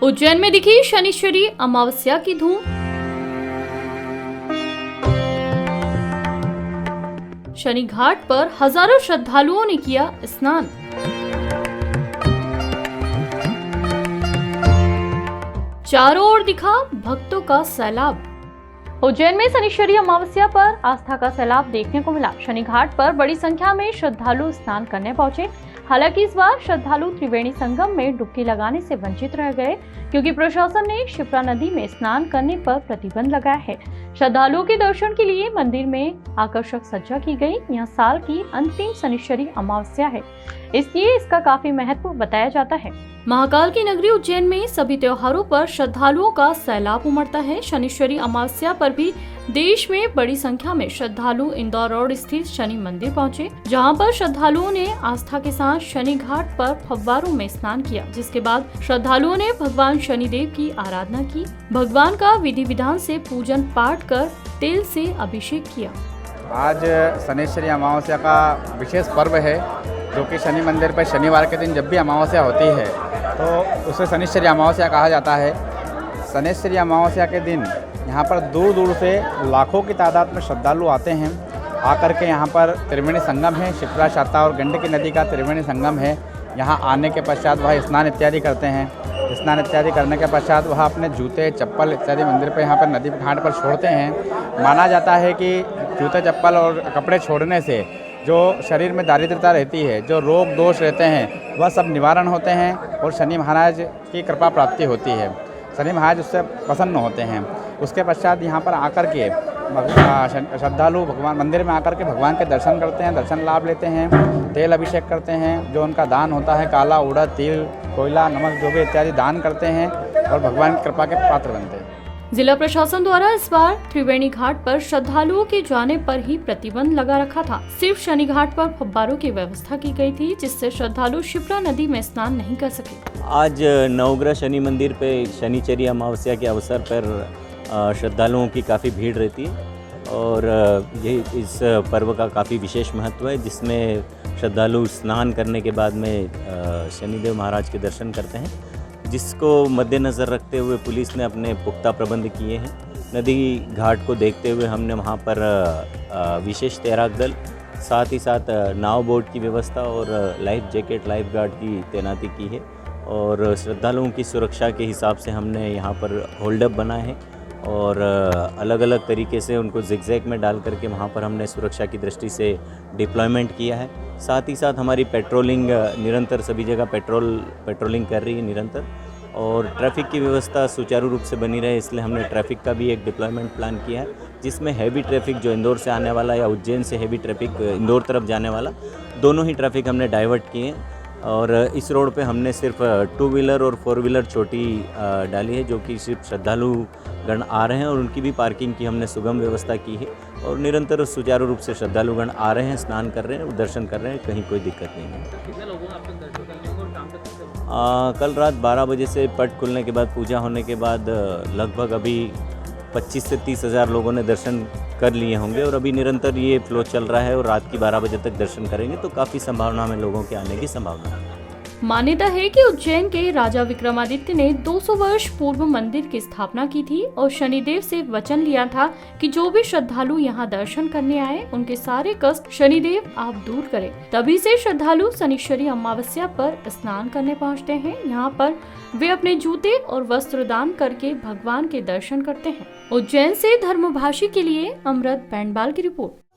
उज्जैन में दिखी शनिश्चरी अमावस्या की धूम। शनि घाट पर हजारों श्रद्धालुओं ने किया स्नान। चारों ओर दिखा भक्तों का सैलाब। उज्जैन में शनिश्चरी अमावस्या पर आस्था का सैलाब देखने को मिला। शनि घाट पर बड़ी संख्या में श्रद्धालु स्नान करने पहुंचे। हालांकि इस बार श्रद्धालु त्रिवेणी संगम में डुबकी लगाने से वंचित रह गए, क्योंकि प्रशासन ने क्षिप्रा नदी में स्नान करने पर प्रतिबंध लगाया है। श्रद्धालुओं के दर्शन के लिए मंदिर में आकर्षक सज्जा की गई। यह साल की अंतिम शनिश्चरी अमावस्या है, इसलिए इसका काफी महत्व बताया जाता है। महाकाल की नगरी उज्जैन में सभी त्योहारों पर श्रद्धालुओं का सैलाब उमड़ता है। शनिश्चरी अमावस्या पर भी देश में बड़ी संख्या में श्रद्धालु इंदौर रोड स्थित शनि मंदिर पहुंचे, जहां पर श्रद्धालुओं ने आस्था के साथ शनि घाट पर फव्वारों में स्नान किया, जिसके बाद श्रद्धालुओं ने भगवान शनिदेव की आराधना की। भगवान का विधि विधान से पूजन पाठ कर तेल से अभिषेक किया। आज शनिश्चरी अमावस्या का विशेष पर्व है, जो कि शनि मंदिर पर शनिवार के दिन जब भी अमावस्या होती है तो उसे शनिश्चरी अमावस्या कहा जाता है। शनिश्चरी अमावस्या के दिन यहाँ पर दूर दूर से लाखों की तादाद में श्रद्धालु आते हैं। आकर के यहाँ पर त्रिवेणी संगम है, क्षिप्रा शाता और गंडकी नदी का त्रिवेणी संगम है। यहाँ आने के पश्चात वह स्नान इत्यादि करते हैं। स्नान इत्यादि करने के पश्चात वह अपने जूते चप्पल इत्यादि मंदिर पर यहाँ पर नदी घाट पर छोड़ते हैं। माना जाता है कि जूते चप्पल और कपड़े छोड़ने से जो शरीर में दारिद्रता रहती है, जो रोग दोष रहते हैं, वह सब निवारण होते हैं और शनि महाराज की कृपा प्राप्ति होती है। शनि महाराज उससे प्रसन्न होते हैं। उसके पश्चात यहाँ पर आकर के श्रद्धालु भगवान मंदिर में आकर के भगवान के दर्शन करते हैं, दर्शन लाभ लेते हैं, तेल अभिषेक करते हैं। जो उनका दान होता है, काला उड़द, तिल, कोयला, नमक जो भी इत्यादि दान करते हैं और भगवान की कृपा के पात्र बनते हैं। जिला प्रशासन द्वारा इस बार त्रिवेणी घाट पर श्रद्धालुओं के जाने पर ही प्रतिबंध लगा रखा था। सिर्फ शनि घाट पर फव्वारों की व्यवस्था की गई थी, जिससे श्रद्धालु क्षिप्रा नदी में स्नान नहीं कर सके। आज नवग्रह शनि मंदिर पे शनिचरी अमावस्या के अवसर पर श्रद्धालुओं की काफ़ी भीड़ रहती है और ये इस पर्व का काफ़ी विशेष महत्व है, जिसमें श्रद्धालु स्नान करने के बाद में शनिदेव महाराज के दर्शन करते हैं, जिसको मद्देनज़र रखते हुए पुलिस ने अपने पुख्ता प्रबंध किए हैं। नदी घाट को देखते हुए हमने वहाँ पर विशेष तैराक दल, साथ ही साथ नाव बोट की व्यवस्था और लाइफ जैकेट, लाइफ गार्ड की तैनाती की है और श्रद्धालुओं की सुरक्षा के हिसाब से हमने यहाँ पर होल्डअप बनाए हैं और अलग अलग तरीके से उनको जिगजैग में डाल करके वहाँ पर हमने सुरक्षा की दृष्टि से डिप्लॉयमेंट किया है। साथ ही साथ हमारी पेट्रोलिंग निरंतर सभी जगह पेट्रोलिंग कर रही है निरंतर, और ट्रैफिक की व्यवस्था सुचारू रूप से बनी रहे, इसलिए हमने ट्रैफिक का भी एक डिप्लॉयमेंट प्लान किया है, जिसमें हैवी ट्रैफिक जो इंदौर से आने वाला या उज्जैन से हैवी ट्रैफिक इंदौर तरफ जाने वाला, दोनों ही ट्रैफिक हमने डाइवर्ट किए हैं। और इस रोड पे हमने सिर्फ 2 व्हीलर और 4 व्हीलर छोटी डाली है, जो कि सिर्फ श्रद्धालु गण आ रहे हैं और उनकी भी पार्किंग की हमने सुगम व्यवस्था की है और निरंतर सुचारू रूप से श्रद्धालुगण आ रहे हैं, स्नान कर रहे हैं, दर्शन कर रहे हैं, कहीं कोई दिक्कत नहीं है। कितने लोगों ने आप तक दर्शन करने को और काम तक कैसे? कल रात 12 बजे से पट खुलने के बाद, पूजा होने के बाद लगभग अभी 25 से 30 हज़ार लोगों ने दर्शन कर लिए होंगे और अभी निरंतर ये फ्लो चल रहा है और रात की 12 बजे तक दर्शन करेंगे, तो काफ़ी संभावना में लोगों के आने की संभावना है। मान्यता है कि उज्जैन के राजा विक्रमादित्य ने 200 वर्ष पूर्व मंदिर की स्थापना की थी और शनिदेव से वचन लिया था कि जो भी श्रद्धालु यहाँ दर्शन करने आए, उनके सारे कष्ट शनिदेव आप दूर करें। तभी से श्रद्धालु शनिश्चरी अमावस्या पर स्नान करने पहुँचते हैं। यहाँ पर वे अपने जूते और वस्त्र दान करके भगवान के दर्शन करते हैं। उज्जैन से धर्मभाषी के लिए अमृत बैंडवाल की रिपोर्ट।